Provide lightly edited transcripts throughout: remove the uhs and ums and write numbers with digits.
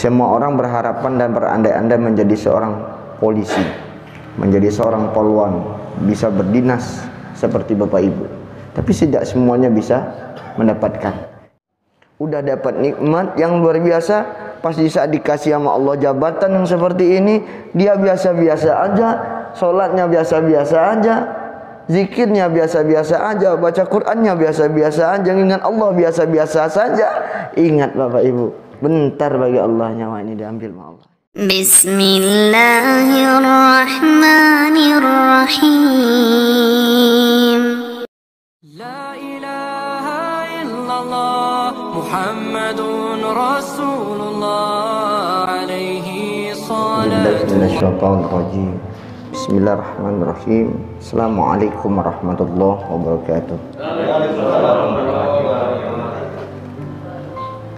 Semua orang berharapan dan berandai-andai menjadi seorang polisi, menjadi seorang polwan, bisa berdinas seperti bapak ibu. Tapi tidak semuanya bisa mendapatkan. Udah dapat nikmat yang luar biasa, pas di saat dikasih sama Allah jabatan yang seperti ini, dia biasa-biasa aja, sholatnya biasa-biasa aja, zikirnya biasa-biasa aja, baca Qur'annya biasa-biasa aja, ingat Allah biasa-biasa saja. Ingat bapak ibu, bentar bagi Allah nyawa ini diambil sama Allah. Bismillahirrahmanirrahim. La ilaha illallah Muhammadun Rasulullah alaihi salatu. Bismillahirrahmanirrahim. Assalamualaikum warahmatullahi wabarakatuh.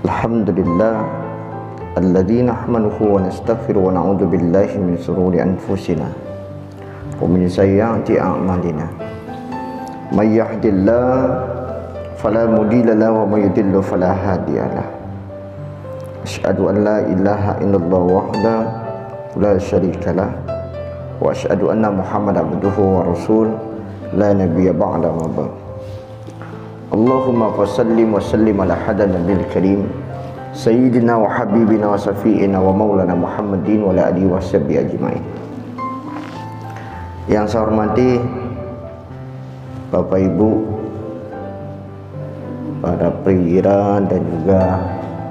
Alhamdulillah alladzi nahmaduhu wa nastaghfiruhu wa na'udzu billahi min shururi anfusina wa min sayyiati a'malina. May yahdihillahu fala mudilla lahu wa may yudlil fala hadiya lahu. Asyhadu an la ilaha illallah wahdahu la syarika lahu wa asyhadu anna Muhammadan abduhu wa rasul la nabiyya ba'da ma ba'd. Allahumma salli wa sallim ala hadal nabil karim sayyidina wa habibina wa safiina wa maulana Muhammadin wa ala alihi wa sahbihi ajmain. Yang saya hormati Bapak Ibu, para perwira, dan juga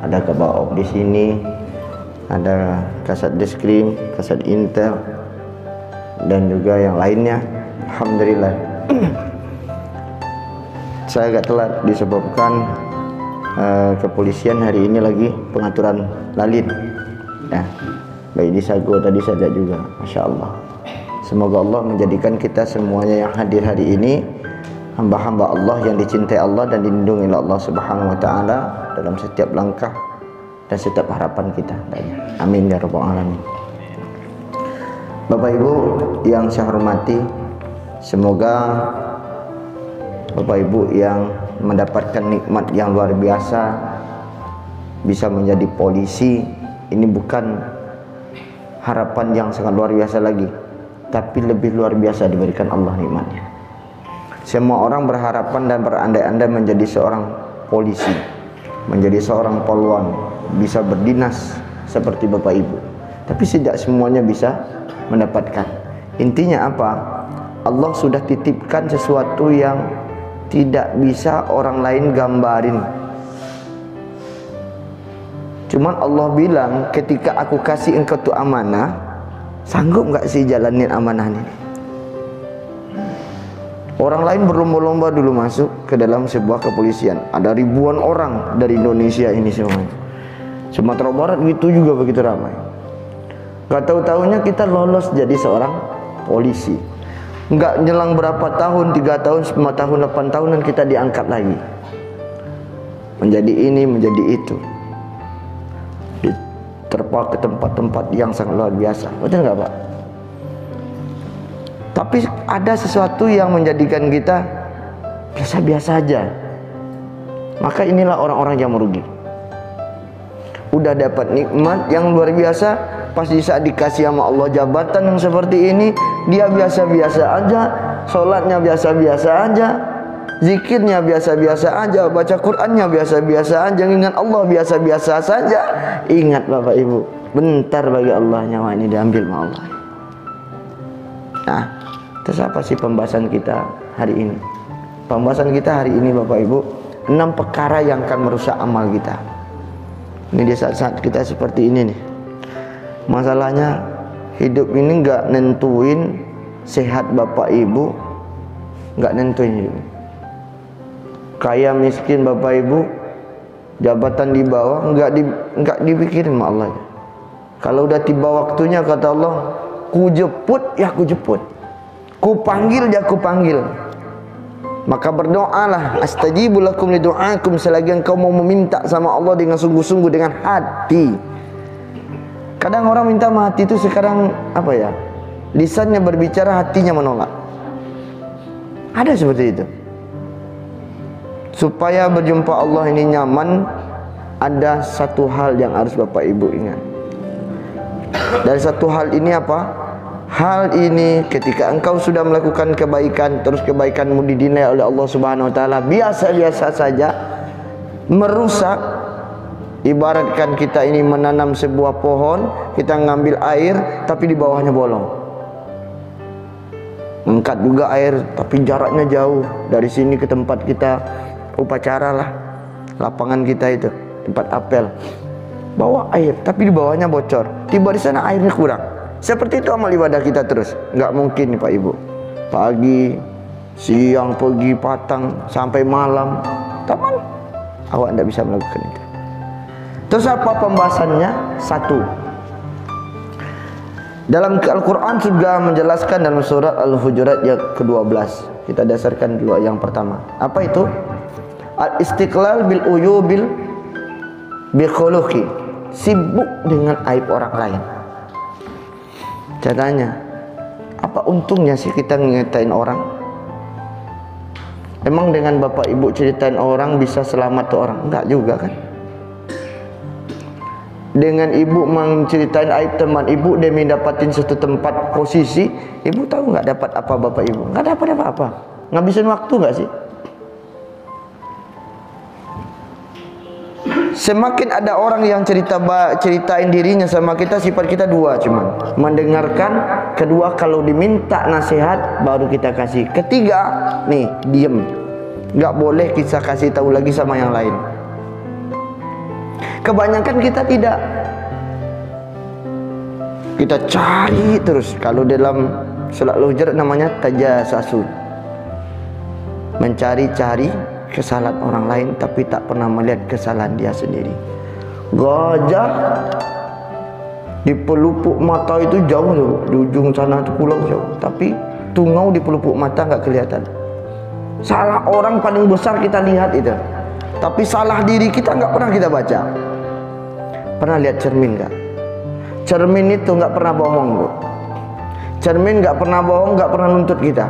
ada Kabaop di sini, ada Kasat Deskrim, Kasat Intel, dan juga yang lainnya. Alhamdulillah. Saya agak telat disebabkan kepolisian hari ini lagi pengaturan lalin ya, baik di Sago tadi saja juga. Masya Allah, semoga Allah menjadikan kita semuanya yang hadir hari ini hamba-hamba Allah yang dicintai Allah dan dilindungi oleh Allah Subhanahu wa Ta'ala dalam setiap langkah dan setiap harapan kita. Amin ya rabbal alamin. Bapak Ibu yang saya hormati, semoga Bapak Ibu yang mendapatkan nikmat yang luar biasa bisa menjadi polisi, ini bukan harapan yang sangat luar biasa lagi, tapi lebih luar biasa diberikan Allah nikmatnya. Semua orang berharapan dan berandai-andai menjadi seorang polisi, menjadi seorang polwan, bisa berdinas seperti Bapak Ibu. Tapi tidak semuanya bisa mendapatkan. Intinya apa? Allah sudah titipkan sesuatu yang tidak bisa orang lain gambarin. Cuman Allah bilang, ketika aku kasih engkau tuh amanah, sanggup nggak sih jalanin amanah ini? Orang lain berlomba-lomba dulu masuk ke dalam sebuah kepolisian. Ada ribuan orang dari Indonesia ini semuanya. Sumatera Barat gitu juga begitu ramai. Gak tahu-tahunya kita lolos jadi seorang polisi. Nggak nyelang berapa tahun, 3 tahun, 5 tahun, 8 tahun, dan kita diangkat lagi menjadi ini, menjadi itu, diterpa ke tempat-tempat yang sangat luar biasa. Betul nggak Pak? Tapi ada sesuatu yang menjadikan kita biasa-biasa aja. Maka inilah orang-orang yang merugi. Udah dapat nikmat yang luar biasa, pas di saat dikasih sama Allah jabatan yang seperti ini, dia biasa-biasa aja, sholatnya biasa-biasa aja, zikirnya biasa-biasa aja, baca Qur'annya biasa-biasa aja, ingat Allah biasa-biasa saja. Ingat Bapak Ibu, bentar bagi Allah nyawa ini diambil sama Allah. Nah, terus apa sih pembahasan kita hari ini? Pembahasan kita hari ini Bapak Ibu, 6 perkara yang akan merusak amal kita. Ini di saat-saat kita seperti ini nih. Masalahnya hidup ini nggak nentuin sehat Bapak Ibu, nggak nentuin hidup. Kaya miskin Bapak Ibu, jabatan di bawah, nggak dipikirin sama Allah. Kalau udah tiba waktunya, kata Allah, ku jemput ya ku jemput, ku panggil ya ku panggil. Maka berdoalah, astajibu lakum lidu'akum, selagi engkau mau meminta sama Allah dengan sungguh-sungguh, dengan hati. Kadang orang minta sama hati itu sekarang apa ya? Lisannya berbicara, hatinya menolak. Ada seperti itu. Supaya berjumpa Allah ini nyaman, ada satu hal yang harus Bapak Ibu ingat. Dari satu hal ini apa? Hal ini ketika engkau sudah melakukan kebaikan, terus kebaikanmu didinai oleh Allah Subhanahu wa taala biasa-biasa saja, merusak. Ibaratkan kita ini menanam sebuah pohon, kita ngambil air tapi di bawahnya bolong. Angkat juga air tapi jaraknya jauh dari sini ke tempat kita upacara lah, lapangan kita itu, tempat apel. Bawa air tapi di bawahnya bocor. Tiba di sana airnya kurang. Seperti itu amal ibadah kita terus. Nggak mungkin nih Pak Ibu. Pagi, siang, pagi, petang sampai malam, taman awak tidak bisa melakukan itu. Terus apa pembahasannya? Satu, dalam Al-Quran juga menjelaskan dalam surat Al-Hujurat yang ke-12. Kita dasarkan dulu yang pertama. Apa itu? Al-istiqlal bil uyubil bi khuluqi. Sibuk dengan aib orang lain. Caranya, apa untungnya sih kita ngetain orang? Emang dengan Bapak Ibu ceritain orang bisa selamat tuh orang? Enggak juga kan? Dengan ibu menceritain aib teman ibu demi dapatin satu tempat posisi, ibu tahu nggak dapat apa Bapak Ibu? Nggak dapat apa-apa. Ngabisin waktu nggak sih? Semakin ada orang yang ceritain dirinya sama kita, sifat kita dua cuman mendengarkan, kedua kalau diminta nasihat baru kita kasih, ketiga nih diem, nggak boleh kita kasih tahu lagi sama yang lain. Kebanyakan kita tidak, kita cari terus. Kalau dalam surat Al-Hujurat namanya tajassasun, mencari-cari kesalahan orang lain tapi tak pernah melihat kesalahan dia sendiri. Gajah di pelupuk mata itu jauh tuh, di ujung sana itu pulau jauh, tapi tungau di pelupuk mata nggak kelihatan. Salah orang paling besar kita lihat itu, tapi salah diri kita nggak pernah kita baca. Pernah lihat cermin nggak? Cermin itu nggak pernah bohong, Bu. Cermin nggak pernah bohong, nggak pernah nuntut kita.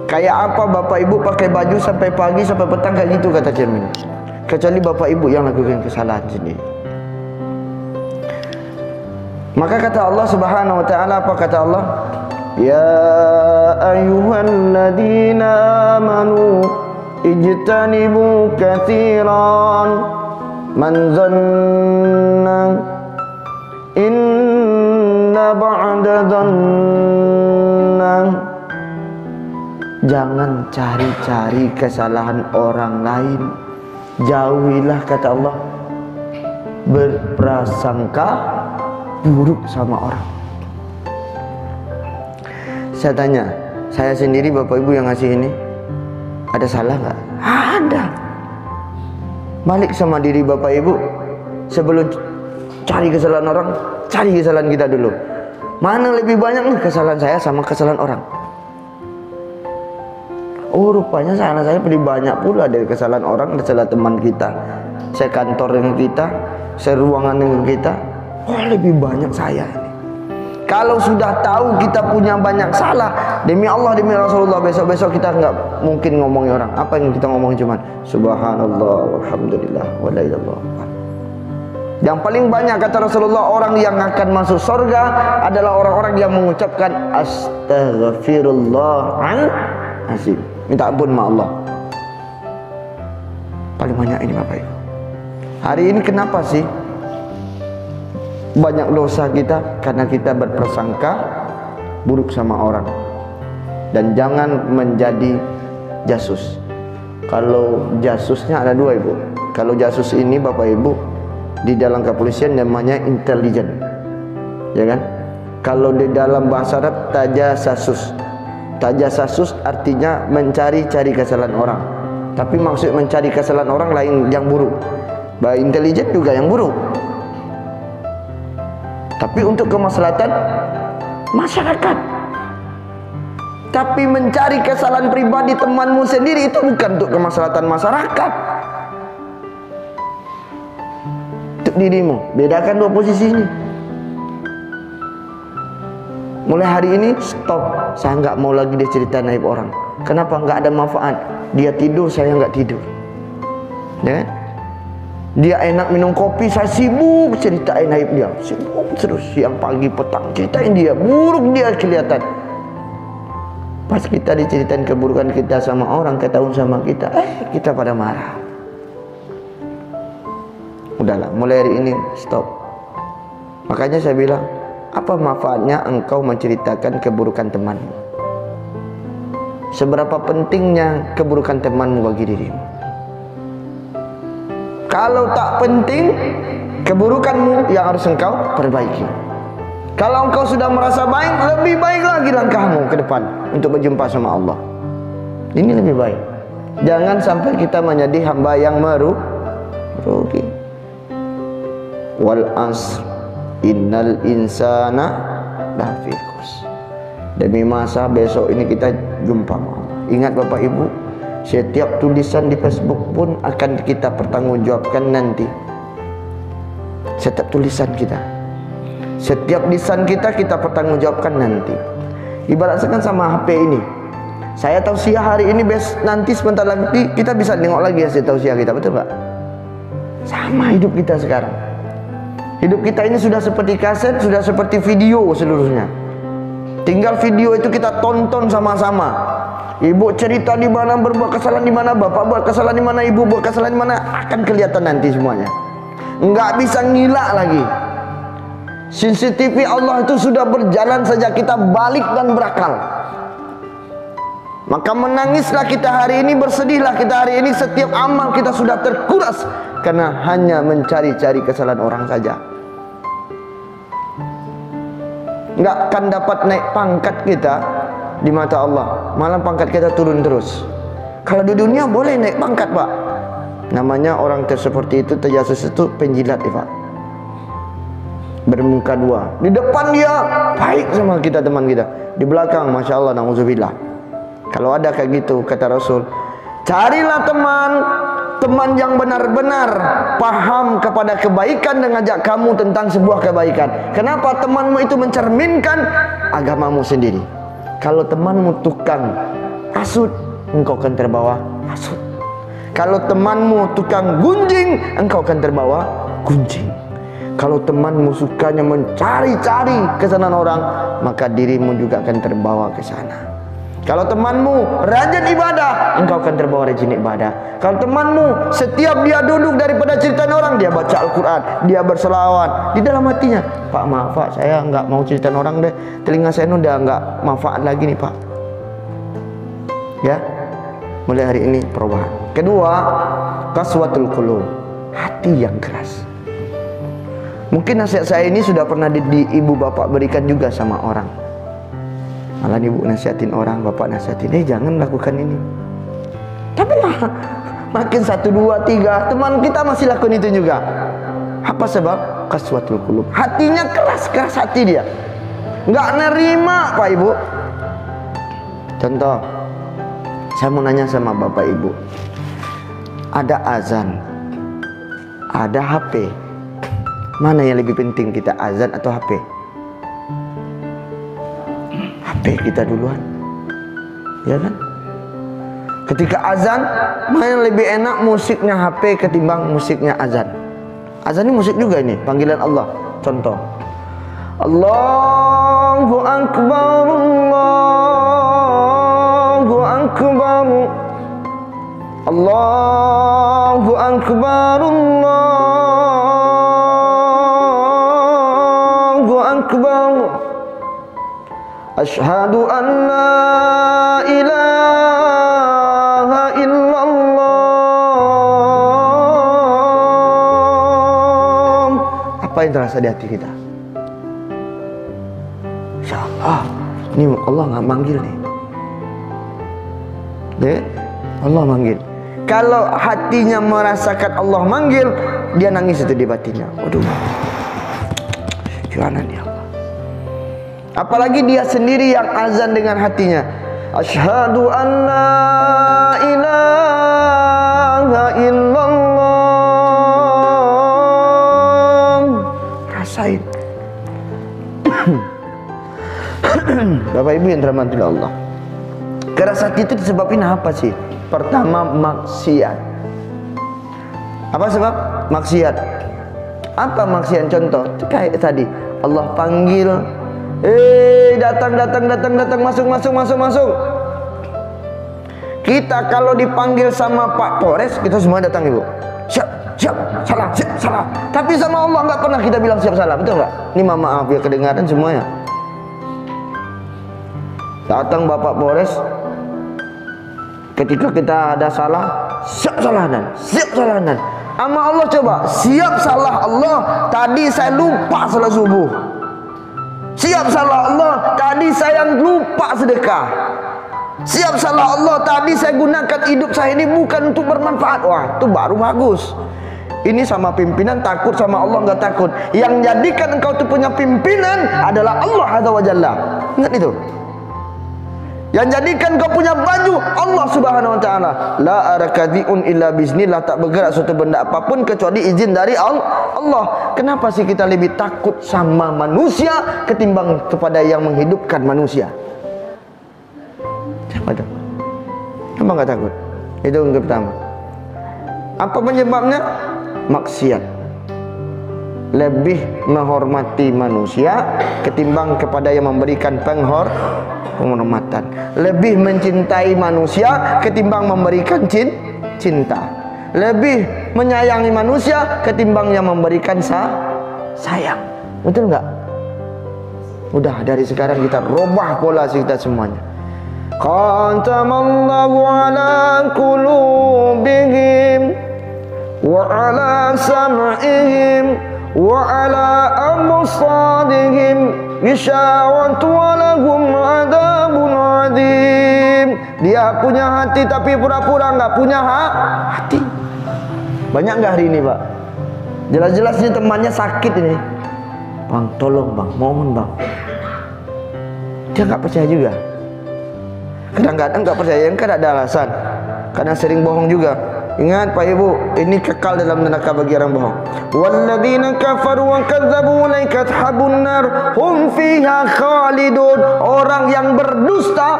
Kayak apa Bapak Ibu pakai baju sampai pagi sampai petang kayak gitu kata cermin. Kecuali Bapak Ibu yang lakukan kesalahan sendiri. Maka kata Allah Subhanahu wa taala, apa kata Allah? Ya ayyuhalladzina amanu ijtanibu katsiran man zanna inna ba'da zanna. Jangan cari-cari kesalahan orang lain. Jauhilah kata Allah berprasangka buruk sama orang. Saya tanya, saya sendiri Bapak Ibu yang ngasih ini, ada salah nggak? Ada. Balik sama diri Bapak Ibu, sebelum cari kesalahan orang, cari kesalahan kita dulu. Mana lebih banyak nih kesalahan saya sama kesalahan orang? Oh rupanya salah saya lebih banyak pula dari kesalahan orang, kesalahan teman kita, saya kantor dengan kita, saya ruangan dengan kita. Oh lebih banyak saya ini. Kalau sudah tahu kita punya banyak salah, demi Allah, demi Rasulullah, besok-besok kita nggak mungkin ngomongin orang. Apa yang kita ngomong cuman Subhanallah, walhamdulillah, wa la ilaha illallah. Yang paling banyak kata Rasulullah orang yang akan masuk surga adalah orang-orang yang mengucapkan astaghfirullahaladzim, minta ampun sama Allah. Paling banyak ini Bapak Ibu. Hari ini kenapa sih banyak dosa kita? Karena kita berprasangka buruk sama orang. Dan jangan menjadi jasus. Kalau jasusnya ada dua Ibu. Kalau jasus ini Bapak Ibu di dalam kepolisian namanya intelijen, ya kan? Kalau di dalam bahasa Arab tajassasus. Tajassasus artinya mencari-cari kesalahan orang. Tapi maksud mencari kesalahan orang lain yang buruk. Bah intelijen juga yang buruk. Tapi untuk kemaslahatan masyarakat. Tapi mencari kesalahan pribadi temanmu sendiri itu bukan untuk kemaslahatan masyarakat. Untuk dirimu. Bedakan dua posisi ini. Mulai hari ini stop. Saya nggak mau lagi dia cerita naib orang. Kenapa? Nggak ada manfaat. Dia tidur, saya nggak tidur. Ya kan? Dia enak minum kopi, saya sibuk ceritain aib dia. Sibuk terus, siang pagi petang ceritain dia, buruk dia kelihatan. Pas kita diceritain keburukan kita sama orang, ketahuan sama kita, kita pada marah. Udahlah, mulai hari ini stop. Makanya saya bilang, apa manfaatnya engkau menceritakan keburukan temanmu? Seberapa pentingnya keburukan temanmu bagi dirimu? Kalau tak penting, keburukanmu yang harus engkau perbaiki. Kalau engkau sudah merasa baik, lebih baik lagi langkahmu ke depan untuk berjumpa sama Allah. Ini lebih baik. Jangan sampai kita menjadi hamba yang merugi. Wal asr innal insana lafi khusr. Demi masa besok ini kita jumpa Allah. Ingat Bapak Ibu, setiap tulisan di Facebook pun akan kita pertanggungjawabkan nanti. Setiap tulisan kita, setiap lisan kita pertanggungjawabkan nanti. Ibaratkan sama HP ini. Saya tausiah hari ini, nanti sebentar lagi kita bisa nengok lagi hasil tausiah kita, betul nggak? Sama hidup kita sekarang. Hidup kita ini sudah seperti kaset, sudah seperti video seluruhnya. Tinggal video itu kita tonton sama-sama. Ibu cerita di mana, berbuat kesalahan di mana, bapak buat kesalahan di mana, ibu buat kesalahan di mana, akan kelihatan nanti semuanya. Enggak bisa ngilak lagi. CCTV Allah itu sudah berjalan saja, kita balik dan berakal. Maka menangislah kita hari ini, bersedihlah kita hari ini. Setiap amal kita sudah terkuras karena hanya mencari-cari kesalahan orang saja. Enggak akan dapat naik pangkat kita di mata Allah, malah pangkat kita turun terus. Kalau di dunia boleh naik pangkat, Pak. Namanya orang seperti itu, terjasus itu penjilat, Pak. Bermuka dua. Di depan dia baik sama kita, teman kita. Di belakang, Masya Allah, na'udzubillah. Kalau ada kayak gitu, kata Rasul, carilah teman yang benar-benar paham kepada kebaikan dan ngajak kamu tentang sebuah kebaikan. Kenapa? Temanmu itu mencerminkan agamamu sendiri. Kalau temanmu tukang hasud, engkau akan terbawa hasud. Kalau temanmu tukang gunjing, engkau akan terbawa gunjing. Kalau temanmu sukanya mencari-cari kesalahan orang, maka dirimu juga akan terbawa ke sana. Kalau temanmu rajin ibadah, engkau akan terbawa rajin ibadah. Kalau temanmu setiap dia duduk daripada cerita orang, dia baca Al-Quran, dia berselawat, di dalam hatinya, Pak maaf Pak, saya nggak mau cerita orang deh, telinga saya ini udah nggak manfaat lagi nih Pak. Ya, mulai hari ini perubahan. Kedua, qaswatul qulub, hati yang keras. Mungkin nasihat saya ini sudah pernah di ibu bapak berikan juga sama orang. Malah ibu nasihatin orang, bapak nasihatin, jangan lakukan ini. Tapi makin 1, 2, 3 teman kita masih lakukan itu juga. Apa sebab? Qaswatul qulub, hatinya keras hati dia, nggak nerima Pak Ibu. Contoh, saya mau nanya sama bapak ibu, ada azan, ada HP, mana yang lebih penting kita, azan atau HP? HP kita duluan, ya kan? Ketika azan, mana yang lebih enak, musiknya HP ketimbang musiknya azan? Azan ini musik juga ini, panggilan Allah. Contoh, Allahu Akbar, Allahu Akbar, Allahu Akbar, Allahu Akbar. Asyhadu an la ilaha illallah. Apa yang terasa di hati kita? Insya Allah, ini Allah nggak manggil nih. Allah manggil. Kalau hatinya merasakan Allah manggil, dia nangis itu di batinnya. Waduh, gimana nih Allah? Apalagi dia sendiri yang azan dengan hatinya. Asyhadu an la ilaha illallah. Rasain. Bapak Ibu yang dirahmati Allah, keras hati itu disebabkan apa sih? Pertama, maksiat. Apa sebab? maksiat. Apa maksiat? Contoh kayak tadi Allah panggil, datang, masuk. Kita kalau dipanggil sama Pak Polres, kita semua datang, Ibu. Siap, salah. Tapi sama Allah nggak pernah kita bilang siap salah, betul nggak? Ini maaf ya kedengaran semuanya. Datang Bapak Polres, ketika kita ada salah, siap salahan. Sama Allah coba, siap salah Allah, tadi saya lupa salat subuh. Siap salah Allah, tadi saya lupa sedekah. Siap salah Allah, tadi saya gunakan hidup saya ini bukan untuk bermanfaat. Wah, itu baru bagus. Ini sama pimpinan takut, sama Allah nggak takut. Yang jadikan engkau itu punya pimpinan adalah Allah Azza wa Jalla. Ingat itu. Yang jadikan kau punya baju Allah Subhanahu wa taala. La arakadiun illa biznillah, tak bergerak suatu benda apapun kecuali izin dari Allah. Kenapa sih kita lebih takut sama manusia ketimbang kepada yang menghidupkan manusia? Siapa itu? Kenapa enggak takut? Itu yang pertama. Apa penyebabnya? Maksiat. Lebih menghormati manusia ketimbang kepada yang memberikan penghormatan. Lebih mencintai manusia ketimbang memberikan cinta. Lebih menyayangi manusia ketimbang yang memberikan sayang. Betul nggak? Udah dari sekarang kita robah pola kita semuanya. Khatamallahu ala qulubihim wa ala sam'ihim wa ala absarihim gishawatu wa lahum adabun adim. Dia punya hati tapi pura-pura nggak punya hati. Banyak nggak hari ini, Pak? Jelas-jelasnya temannya sakit ini. Bang, tolong bang, mohon bang. Dia nggak percaya juga. Kadang-kadang nggak percaya kan ada alasan. Karena sering bohong juga. Ingat Pak Ibu, ini kekal dalam neraka bagi orang bohong. Walladzina kafaru wa kadzdzabu laika ashabun nar hum fiha khalidun. Orang yang berdusta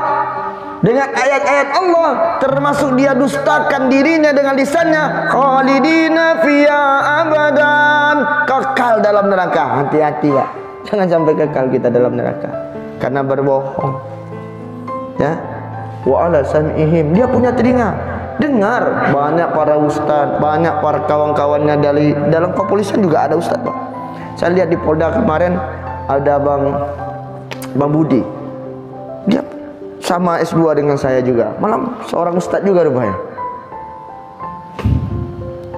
dengan ayat-ayat Allah, termasuk dia dustakan dirinya dengan lisannya, khalidina fiha abadan, kekal dalam neraka. Hati-hati Pak, jangan sampai kekal kita dalam neraka karena berbohong. Ya, wa ala sam'ihim, dia punya telinga, dengar. Banyak para ustaz, banyak para kawan-kawannya dari dalam kepolisian juga ada ustaz, Pak. Saya lihat di Polda kemarin ada Bang Budi. Dia sama S2 dengan saya juga. Malam seorang ustaz juga rupanya.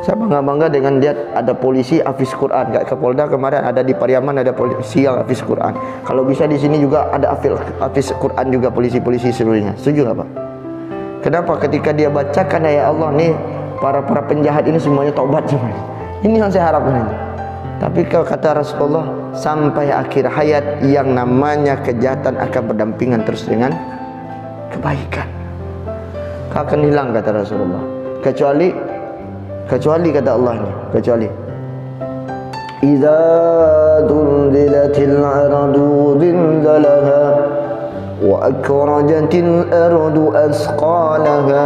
Saya bangga-bangga dengan dia ada polisi hafiz Quran. Kayak ke Polda kemarin ada di Pariaman ada polisi yang hafiz Quran. Kalau bisa di sini juga ada hafiz Quran juga polisi-polisi seluruhnya. Setuju nggak Pak? Kenapa? Ketika dia bacakan ayat Allah nih, para penjahat ini semuanya taubat semuanya. Ini yang saya harapkan ini. Tapi kalau kata Rasulullah, sampai akhir hayat yang namanya kejahatan akan berdampingan terus dengan kebaikan. Akan hilang kata Rasulullah. Kecuali kata Allah ini, kecuali idza dulzilatil ardu zilzalaha wa akrajatil ardu asqalaha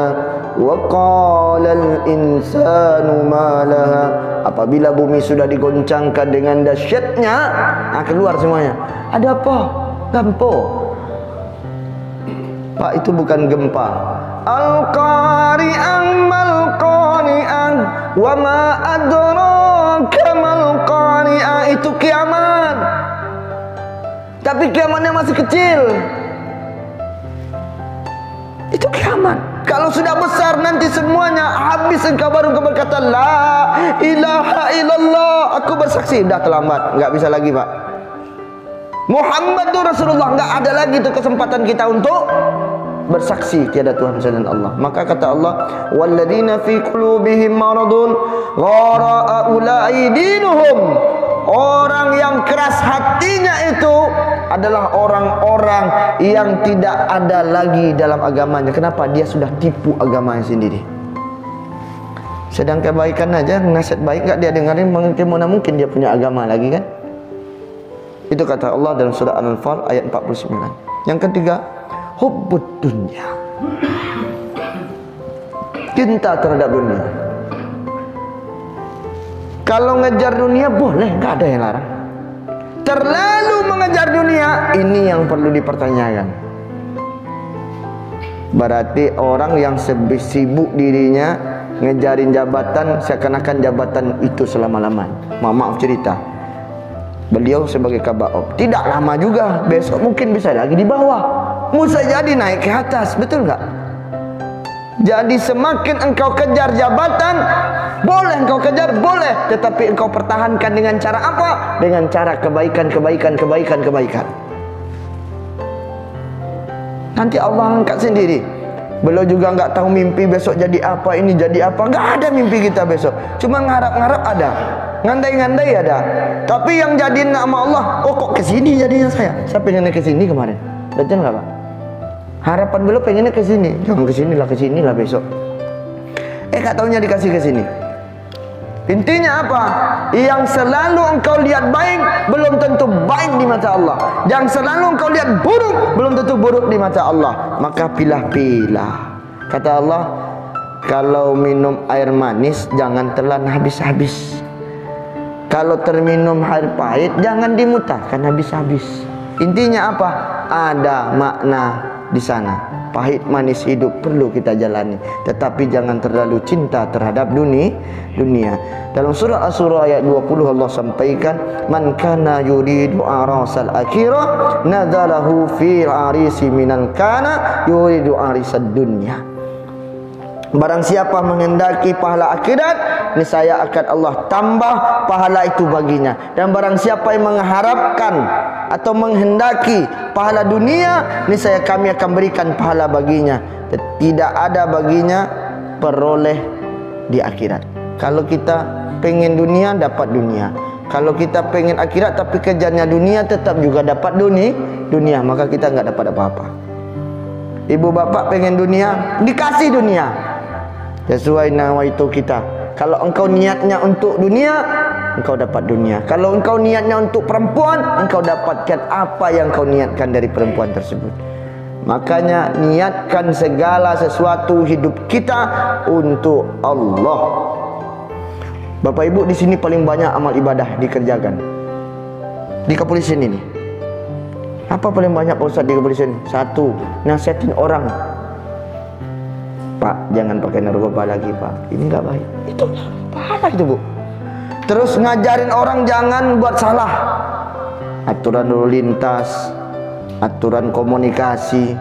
wa qala al insanu ma laha. Apabila bumi sudah digoncangkan dengan dahsyatnya, keluar semuanya. Ada apa? Gempa. Pak, itu bukan gempa. Al-qari'an mal-qari'an wa ma adraka mal-qari'ah, itu kiamat. Tapi kiamatnya masih kecil. Itu kiamat. Kalau sudah besar nanti semuanya habis, engkau baru berkata la ilaha illallah, aku bersaksi. Dah terlambat, nggak bisa lagi Pak. Muhammad itu Rasulullah, nggak ada lagi tuh kesempatan kita untuk bersaksi tiada Tuhan selain Allah. Maka kata Allah, walladzina fi qulubihim maradun ghara ulai dinuhum. Orang yang keras hatinya itu adalah orang-orang yang tidak ada lagi dalam agamanya. Kenapa? Dia sudah tipu agamanya sendiri. Sedang kebaikan aja, nasihat baik nggak dia dengarin, mana mungkin dia punya agama lagi kan? Itu kata Allah dalam surah Al-Anfal ayat 49. Yang ketiga, hubbud dunya, cinta terhadap dunia. Kalau ngejar dunia boleh, nggak ada yang larang. Terlalu mengejar dunia, ini yang perlu dipertanyakan. Berarti orang yang sibuk dirinya ngejarin jabatan, seakan-akan jabatan itu selama-lamanya. Maaf cerita, beliau sebagai kabaop tidak lama juga, besok mungkin bisa lagi di bawah, bisa jadi naik ke atas, betul nggak? Jadi semakin engkau kejar jabatan, boleh engkau kejar, boleh, tetapi engkau pertahankan dengan cara apa? Dengan cara kebaikan. Nanti Allah angkat sendiri. Beliau juga nggak tahu mimpi besok jadi apa, ini jadi apa. Nggak ada mimpi kita besok. Cuma ngarap-ngarap ada, ngandai-ngandai ada. Tapi yang jadi nama Allah, oh kok kesini jadinya saya. Saya pengennya kesini kemarin. Betul nggak Pak? Harapan beliau pengennya kesini. Jangan kesinilah besok. Nggak taunya dikasih kesini. Intinya apa? Yang selalu engkau lihat baik belum tentu baik di mata Allah. Yang selalu engkau lihat buruk belum tentu buruk di mata Allah. Maka pilah-pilah. Kata Allah, kalau minum air manis jangan telan habis-habis. Kalau terminum air pahit jangan dimutahkan habis-habis. Intinya apa? Ada makna di sana. Pahit manis hidup perlu kita jalani, tetapi jangan terlalu cinta terhadap dunia. Dalam surah Asy-Syura ayat 20 Allah sampaikan, man kana yuridu arasal akhirah nadzalahu fi arisi minan kana yuridu arisad dunya. Barang siapa menghendaki pahala akhirat, niscaya akan Allah tambah pahala itu baginya. Dan barang siapa yang mengharapkan atau menghendaki pahala dunia, niscaya kami akan berikan pahala baginya. Tidak ada baginya peroleh di akhirat. Kalau kita pengen dunia, dapat dunia. Kalau kita pengen akhirat tapi kejarnya dunia, tetap juga dapat dunia. Maka kita nggak dapat apa-apa. Ibu bapak pengen dunia, dikasih dunia sesuai nawaitu kita. Kalau engkau niatnya untuk dunia, engkau dapat dunia. Kalau engkau niatnya untuk perempuan, engkau dapatkan apa yang kau niatkan dari perempuan tersebut. Makanya niatkan segala sesuatu hidup kita untuk Allah. Bapak Ibu, di sini paling banyak amal ibadah dikerjakan di kepolisian ini. Apa paling banyak Pak Ustaz di kepolisian? Satu, nasihatin orang. Pak, jangan pakai narkoba lagi Pak, ini nggak baik. Itu pahala itu Bu. Terus ngajarin orang jangan buat salah. Aturan lalu lintas, aturan komunikasi,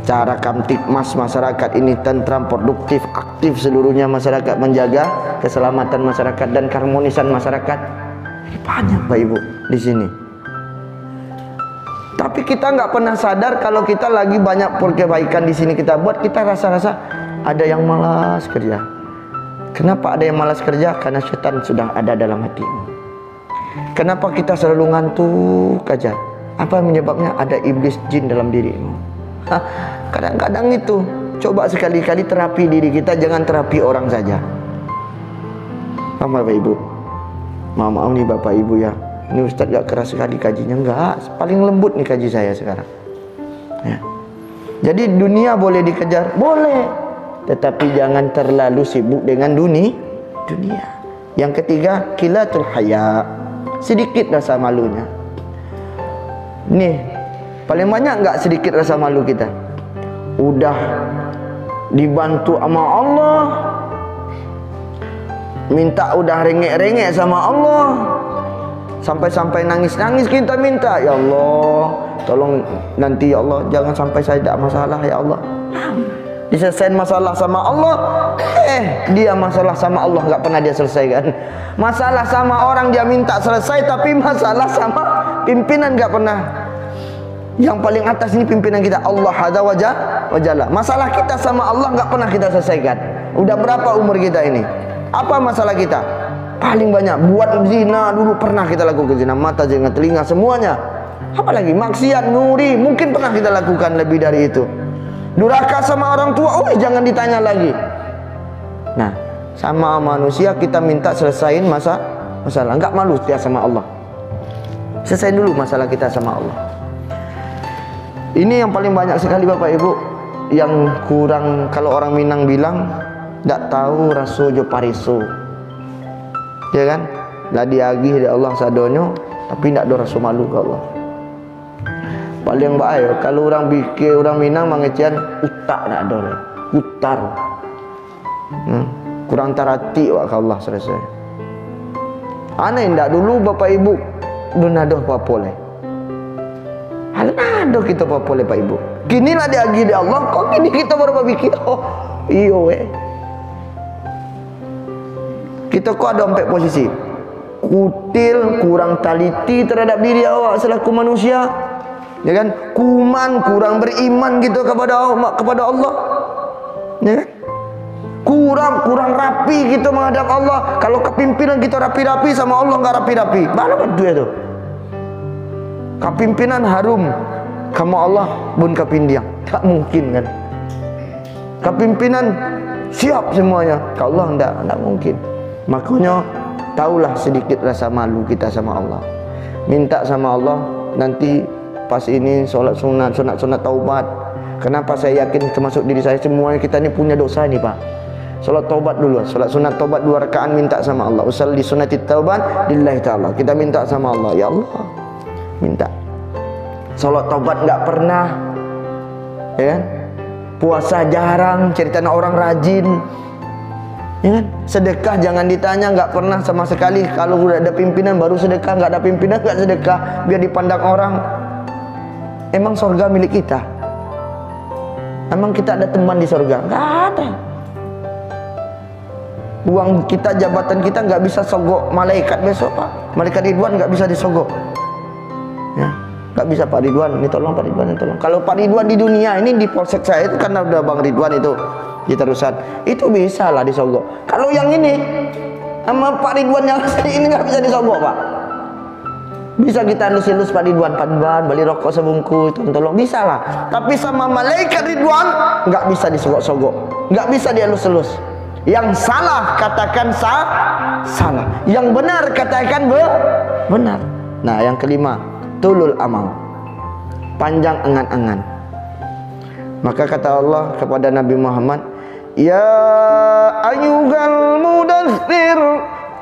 cara kamtipmas masyarakat ini tentram, produktif, aktif seluruhnya masyarakat, menjaga keselamatan masyarakat dan keharmonisan masyarakat. Ini banyak Pak Ibu di sini. Tapi kita nggak pernah sadar kalau kita lagi banyak kebaikan di sini kita buat, kita rasa-rasa ada yang malas kerja. Kenapa ada yang malas kerja? Karena setan sudah ada dalam hatimu. Kenapa kita selalu ngantuk aja? Apa menyebabnya? Ada iblis jin dalam dirimu. Kadang-kadang itu coba sekali-kali terapi diri kita, jangan terapi orang saja. Bapak Ibu, maaf nih Bapak Ibu ya, ini Ustaz gak keras sekali kajinya. Enggak, paling lembut nih kaji saya sekarang ya. Jadi dunia boleh dikejar, boleh, tetapi jangan terlalu sibuk dengan dunia. Yang ketiga, qilatul haya, sedikit rasa malunya. Nih, paling banyak nggak sedikit rasa malu kita? Udah dibantu sama Allah, minta udah rengek-rengek sama Allah, sampai-sampai nangis-nangis kita minta, ya Allah tolong nanti ya Allah jangan sampai saya ada masalah ya Allah. Diselesain masalah sama Allah, dia masalah sama Allah nggak pernah dia selesaikan. Masalah sama orang dia minta selesai, tapi masalah sama pimpinan nggak pernah. Yang paling atas ini pimpinan kita, Allah Azza wa Jalla. Masalah kita sama Allah nggak pernah kita selesaikan. Udah berapa umur kita ini? Apa masalah kita? Paling banyak buat zina dulu pernah kita lakukan zina, mata, telinga, telinga semuanya. Apalagi maksiat, nyuri, mungkin pernah kita lakukan lebih dari itu. Durhaka sama orang tua, jangan ditanya lagi. Nah, sama manusia kita minta selesain masalah, nggak malu dia sama Allah. Selesai dulu masalah kita sama Allah. Ini yang paling banyak sekali Bapak Ibu, yang kurang, kalau orang Minang bilang nggak tahu raso jo pariso. Ya kan? Lah diagih di Allah sadonyo, tapi ndak ada rasa malu ke Allah. Paling baik kalau orang bikin orang Minang mangecian utak nak ada, utar. Kurang tarati wa Allah selesai. Aneh ndak dulu bapak ibu dun ada apa-apa le. Hal ada kita apa-apa le Pak Ibu. Kini lah diagih di Allah, kok kini kita baru berpikir, oh iyo kita kok ada sampai posisi kutil, kurang taliti terhadap diri awak selaku manusia, ya kan? Kuman, kurang beriman gitu kepada Allah, ya kan? Kurang rapi gitu menghadap Allah. Kalau kepimpinan kita rapi-rapi, sama Allah nggak rapi-rapi. Mana betul itu? Kepimpinan harum, kamu Allah bun kepindiang, tak mungkin kan? Kepimpinan siap semuanya, kalau Allah enggak mungkin. Makanya taulah sedikit rasa malu kita sama Allah. Minta sama Allah nanti pas ini sholat sunat taubat. Kenapa saya yakin termasuk diri saya, semuanya kita ini punya dosa nih Pak. Sholat taubat dulu, sholat sunat taubat 2 rakaat, minta sama Allah. Usalli sunatit taubat lillahi ta'ala. Kita minta sama Allah, ya Allah, minta. Sholat taubat nggak pernah, ya kan? Puasa jarang, cerita orang rajin, ya kan? Sedekah jangan ditanya, nggak pernah sama sekali. Kalau udah ada pimpinan baru sedekah, nggak ada pimpinan nggak sedekah, biar dipandang orang. Emang surga milik kita? Emang kita ada teman di surga? Nggak ada. Uang kita, jabatan kita nggak bisa sogok malaikat besok Pak. Malaikat Ridwan nggak bisa disogok, ya. Nggak bisa Pak Ridwan, ini tolong Pak Ridwan, ini tolong. Kalau Pak Ridwan di dunia ini, di polsek saya itu karena udah Bang Ridwan itu di terusan, itu bisa lah disogok. Kalau yang ini sama Pak Ridwan yang ini nggak bisa disogok Pak. Bisa kita elus-elus Pak Ridwan, beli rokok sebungkus, tolong, bisa lah. Tapi sama malaikat Ridwan nggak bisa disogok-sogok, nggak bisa dielus-elus. Yang salah katakan salah, yang benar katakan benar. Nah yang kelima, tulul amal, panjang angan-angan. Maka kata Allah kepada Nabi Muhammad, ya ayyuhal mudaththir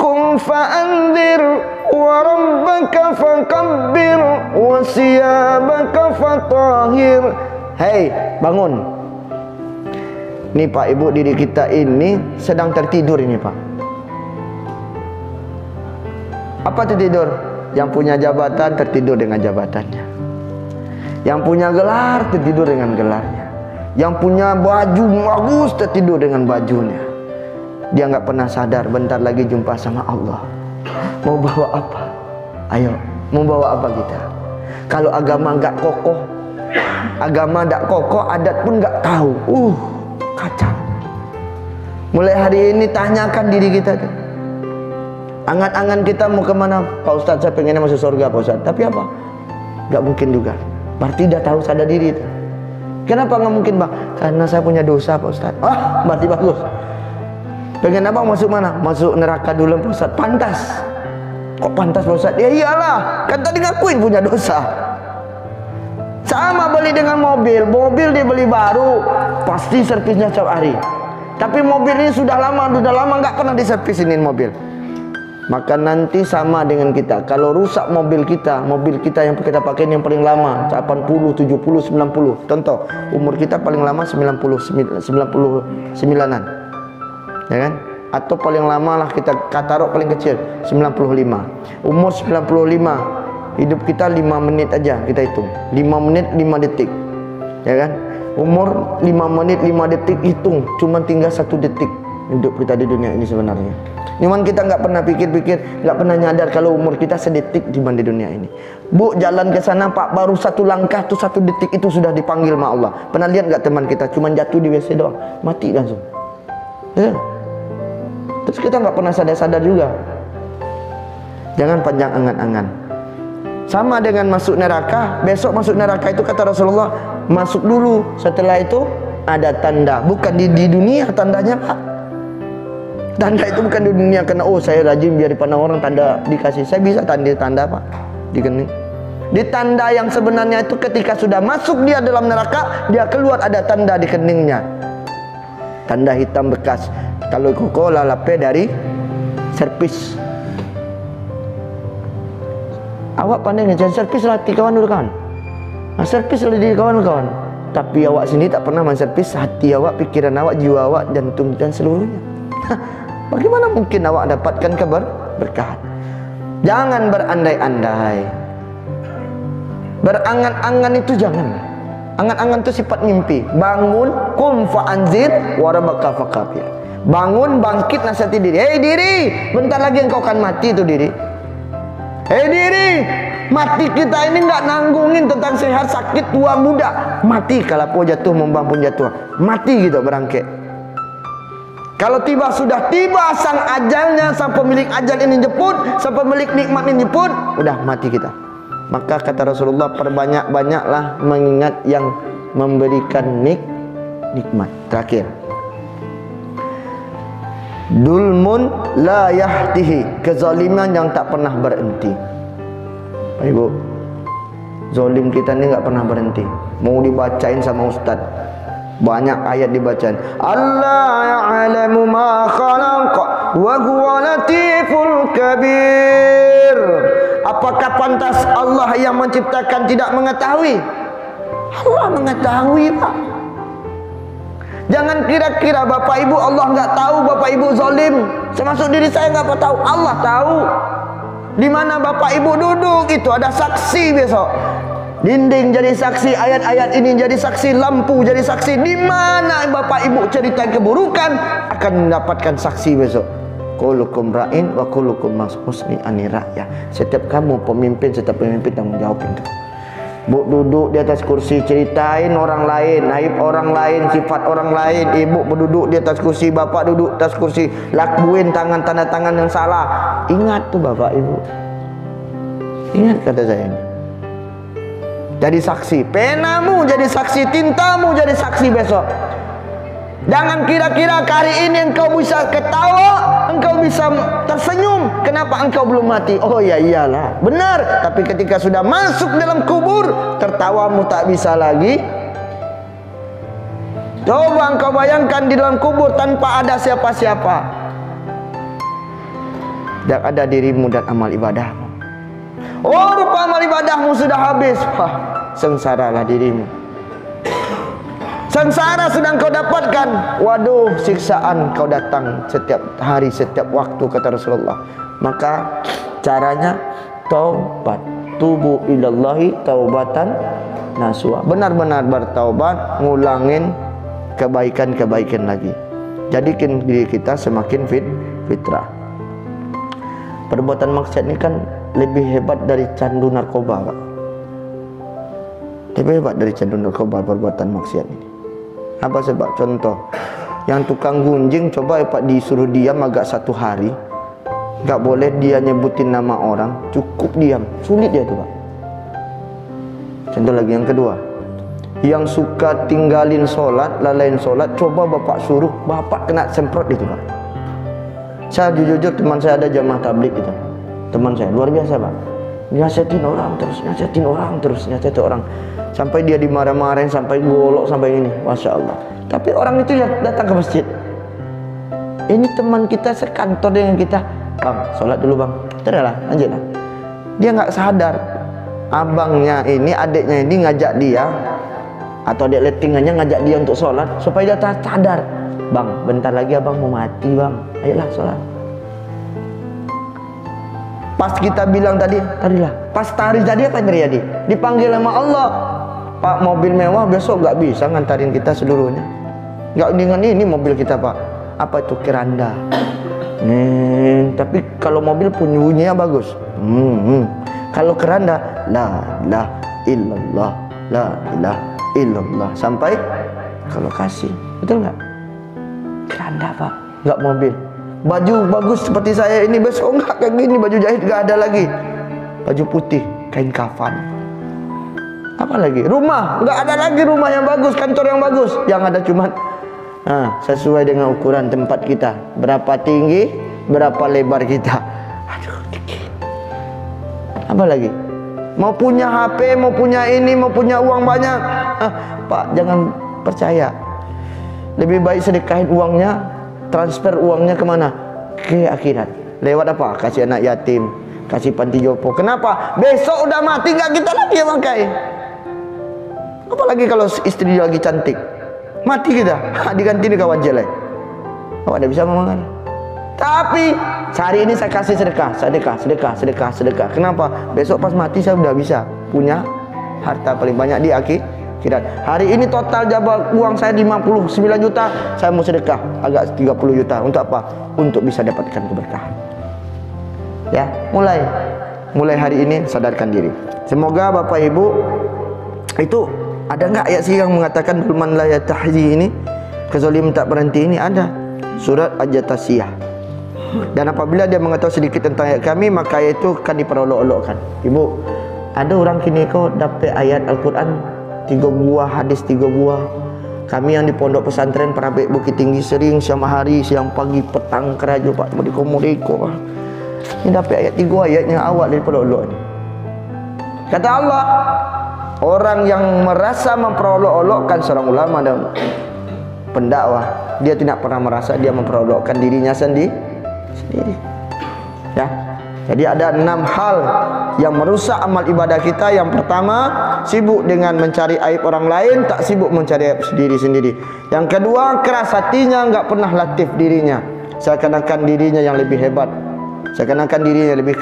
qum fa'anzir wa rabbaka fakabbir wa siyabaka fatahhir. Hei, bangun. Nih Pak Ibu, diri kita ini sedang tertidur ini Pak. Apa tertidur? Yang punya jabatan tertidur dengan jabatannya. Yang punya gelar tertidur dengan gelarnya. Yang punya baju bagus tertidur dengan bajunya. Dia nggak pernah sadar bentar lagi jumpa sama Allah. Mau bawa apa? Ayo, mau bawa apa kita? Kalau agama nggak kokoh, adat pun nggak tahu. Kacau. Mulai hari ini tanyakan diri kita. Angan-angan kita mau kemana? Pak Ustadz, saya pengennya masuk surga Pak Ustadz. Tapi apa? Gak mungkin juga. Berarti udah tahu sadar diri itu. Kenapa gak mungkin Bang? Karena saya punya dosa Pak Ustadz. Berarti bagus. Pengen apa masuk mana? Masuk neraka dulu Pak Ustadz. Pantas. Kok pantas Pak Ustadz? Ya iyalah, kan tadi ngakuin punya dosa. Sama beli dengan mobil dia beli baru, pasti servisnya setiap hari. Tapi mobil ini sudah lama nggak pernah diservisinin mobil. Maka nanti sama dengan kita. Kalau rusak mobil kita yang kita pakai yang paling lama 80, 70, 90. Contoh, umur kita paling lama 99-an. Ya kan? Atau paling lama lah kita taruh paling kecil 95. Umur 95, hidup kita 5 menit aja kita hitung. 5 menit 5 detik. Ya kan? Umur 5 menit 5 detik, hitung cuma tinggal 1 detik hidup kita di dunia ini sebenarnya. Cuman kita nggak pernah pikir-pikir, nggak pernah nyadar kalau umur kita sedetik di dunia ini. Bu, jalan ke sana Pak, baru 1 langkah tuh 1 detik itu sudah dipanggil sama Allah. Pernah lihat nggak teman kita cuman jatuh di WC doang, mati langsung. Ya. Terus kita nggak pernah sadar-sadar juga. Jangan panjang angan-angan. Sama dengan masuk neraka. Besok masuk neraka itu kata Rasulullah, masuk dulu, setelah itu ada tanda. Bukan di dunia tandanya Pak. Tanda itu bukan di dunia, karena saya rajin biar dipandang orang, tanda dikasih. Saya bisa tanda Pak di kening. Di tanda yang sebenarnya itu ketika sudah masuk dia dalam neraka, dia keluar ada tanda di keningnya. Tanda hitam bekas. Kalau koko lalape dari servis Awak pandai jangan servis hati kawan dulu kawan. Servis diri kawan-kawan. Tapi awak sendiri tak pernah menservis hati awak, pikiran awak, jiwa awak, jantung dan seluruhnya. Bagaimana mungkin awak dapatkan keberkahan? Jangan berandai-andai. Berangan-angan itu jangan. Angan-angan itu sifat mimpi. Bangun, kum fa'anzir, warabaka faqabir. Bangun, bangkit, nasihati diri. Hei diri, bentar lagi engkau akan mati itu diri. Hei diri, mati kita ini nggak nanggungin tentang sehat, sakit, tua, muda. Mati kalau pun jatuh, membang pun jatuh. Mati gitu berangkat. Kalau sudah tiba sang ajalnya, sang pemilik ajal ini jemput, sang pemilik nikmat ini jemput, udah mati kita. Maka kata Rasulullah, perbanyak-banyaklah mengingat yang memberikan nikmat. Terakhir, dulmun la yahtihi, kezaliman yang tak pernah berhenti. Pak Ibu, zalim kita ini nggak pernah berhenti. Mau dibacain sama ustaz, banyak ayat dibacain. Allah ya'lamu ma khalaq wa huwa latiful kabir. Apakah pantas Allah yang menciptakan tidak mengetahui? Allah mengetahui, Pak. Jangan kira-kira Bapak Ibu Allah nggak tahu Bapak Ibu zalim. Termasuk diri saya nggak tahu, Allah tahu. Di mana Bapak Ibu duduk itu ada saksi besok. Dinding jadi saksi, ayat-ayat ini jadi saksi, lampu jadi saksi. Di mana Bapak Ibu cerita keburukan akan mendapatkan saksi besok. Kullukum ra'in wa kullukum mas'ulun ani ra'yah. Setiap kamu pemimpin, setiap pemimpin tanggung jawab itu. Bu duduk di atas kursi ceritain orang lain, aib orang lain, sifat orang lain. Ibu berduduk di atas kursi, bapak duduk di atas kursi, lakuin tanda tangan yang salah. Ingat tuh Bapak Ibu. Ingat kata saya ini. Jadi saksi, penamu jadi saksi, tintamu jadi saksi besok. Jangan kira-kira hari ini engkau bisa ketawa, engkau bisa tersenyum, kenapa engkau belum mati? Oh ya iyalah, benar. Tapi ketika sudah masuk dalam kubur, tertawamu tak bisa lagi. Coba engkau bayangkan di dalam kubur tanpa ada siapa-siapa. Dan ada dirimu dan amal ibadahmu. Oh, rupa amal ibadahmu sudah habis. Wah, sengsaralah dirimu. Sengsara sedang kau dapatkan. Waduh, siksaan kau datang setiap hari, setiap waktu, kata Rasulullah. Maka caranya taubat. Tubu ilallahi taubatan nasuha. Benar-benar bertaubat, ngulangin kebaikan-kebaikan lagi. Jadikan diri kita semakin fitrah. Perbuatan maksiat ini kan lebih hebat dari candu narkoba, Pak. Lebih hebat dari candu narkoba perbuatan maksiat ini. Apa sebab? Contoh, yang tukang gunjing coba Pak disuruh diam agak 1 hari, nggak boleh dia nyebutin nama orang, cukup diam, sulit dia tuh Pak. Contoh lagi yang kedua, yang suka tinggalin sholat, lalain sholat, coba Bapak suruh, Bapak kena semprot itu Pak. Saya jujur teman saya ada jamaah tablik itu, teman saya luar biasa Pak, nasihatin orang terus, nasihatin orang sampai dia dimarah-marahin, sampai golok, sampai ini, Masya Allah. Tapi orang itu ya datang ke masjid. Ini teman kita sekantor dengan kita, bang, sholat dulu bang, terlah, lanjutlah. Dia nggak sadar, abangnya ini, adiknya ini ngajak dia, atau adik lettingannya ngajak dia untuk sholat, supaya dia sadar, bang, bentar lagi abang mau mati bang, ayolah sholat. Pas kita bilang tadi, tadilah, pas tari tadi apa yang terjadi? Dipanggil sama Allah, Pak, mobil mewah besok nggak bisa ngantarin kita seluruhnya. Nggak dengan ini mobil kita Pak. Apa itu? Keranda. Tapi kalau mobil bunyinya bagus. Kalau keranda, la ilaha illallah, la ilaha illallah, sampai kalau kasih, betul nggak? Keranda Pak, nggak mobil. Baju bagus seperti saya ini besok nggak kayak gini, baju jahit nggak ada lagi. Baju putih, kain kafan. Apa lagi? Rumah, nggak ada lagi rumah yang bagus, kantor yang bagus. Yang ada cuma sesuai dengan ukuran tempat kita, berapa tinggi, berapa lebar kita. Aduh, tinggi. Apa lagi? Mau punya HP, mau punya ini, mau punya uang banyak. Pak, jangan percaya. Lebih baik sedekahin uangnya, transfer uangnya kemana? Ke akhirat. Lewat apa? Kasih anak yatim, kasih panti jompo. Kenapa? Besok udah mati nggak kita lagi yang pakai. Apalagi kalau istri dia lagi cantik, mati kita, diganti nih kawan jelek. Awak tidak bisa memakan. Tapi sehari ini saya kasih sedekah, sedekah, sedekah, sedekah, sedekah. Kenapa? Besok pas mati saya udah bisa punya harta paling banyak di akhirat. Hari ini total jabal uang saya 59 juta, saya mau sedekah agak 30 juta. Untuk apa? Untuk bisa dapatkan keberkahan. Ya, mulai hari ini sadarkan diri. Semoga Bapak Ibu itu ada enggak ayat sih yang mengatakan man la yatahzi ini, kezalim tak berhenti ini ada. Surat Al-Jathiyah. Dan apabila dia mengetahui sedikit tentang ayat kami, maka ayat itu akan diperolok-olokkan. Ibu, ada orang kini kau dapat ayat Al-Quran 3 buah, hadis 3 buah. Kami yang di pondok pesantren Perabek Bukit Tinggi sering siang hari, siang pagi, petang kerajo Pak meriko-meriko. Ini dapat ayat 3 ayat yang awal dari perolok. Kata Allah, orang yang merasa memperolok-olokkan seorang ulama dan pendakwah, dia tidak pernah merasa dia memperolokkan dirinya sendiri. Ya. Jadi ada 6 hal yang merusak amal ibadah kita. Yang pertama, sibuk dengan mencari aib orang lain, tak sibuk mencari aib sendiri-sendiri. Yang kedua, keras hatinya, enggak pernah latif dirinya, seakan-akan dirinya yang lebih hebat, seakan-akan dirinya lebih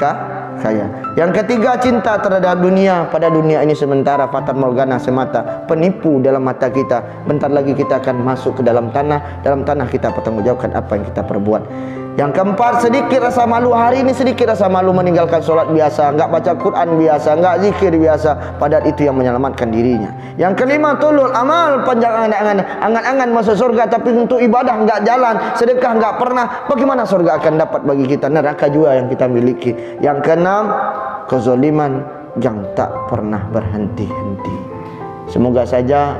kaya. Yang ketiga, cinta terhadap dunia. Pada dunia ini sementara, fata morgana semata, penipu dalam mata kita. Bentar lagi kita akan masuk ke dalam tanah kita pertanggungjawabkan apa yang kita perbuat. Yang keempat, sedikit rasa malu. Hari ini sedikit rasa malu meninggalkan sholat biasa, enggak baca Quran biasa, enggak zikir biasa, padahal itu yang menyelamatkan dirinya. Yang kelima, tulul amal, panjang angan-angan masuk surga, tapi untuk ibadah enggak jalan, sedekah enggak pernah. Bagaimana surga akan dapat bagi kita? Neraka juga yang kita miliki. Yang keenam, kezaliman yang tak pernah berhenti-henti. Semoga saja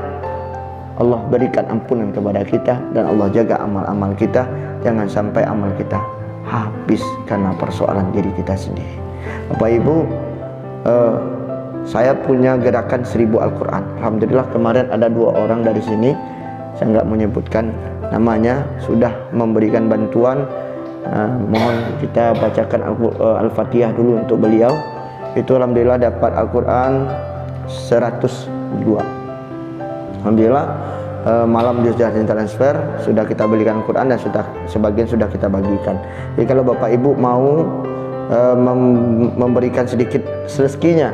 Allah berikan ampunan kepada kita dan Allah jaga amal-amal kita. Jangan sampai amal kita habis karena persoalan diri kita sendiri. Bapak Ibu, saya punya gerakan 1000 Al-Quran. Alhamdulillah kemarin ada 2 orang dari sini, saya nggak menyebutkan namanya, sudah memberikan bantuan. Mohon kita bacakan Al-Fatihah dulu untuk beliau. Itu alhamdulillah dapat Al-Quran 102. Alhamdulillah. Malam dia sudah transfer, sudah kita belikan Al-Quran dan sudah sebagian sudah kita bagikan. Jadi kalau Bapak Ibu mau memberikan sedikit rezekinya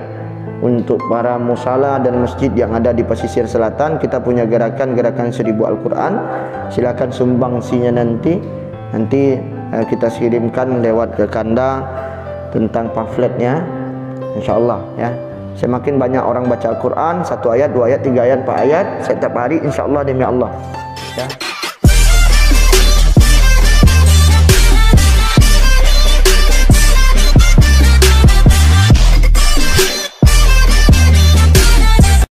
untuk para musala dan masjid yang ada di pesisir selatan, kita punya gerakan 1000 Al-Quran. Silakan sumbangsinya nanti kita kirimkan lewat ke Kanda tentang pamfletnya, insyaallah ya. Semakin banyak orang baca Al-Quran, 1 ayat, 2 ayat, 3 ayat, 4 ayat setiap hari, insyaallah demi Allah ya.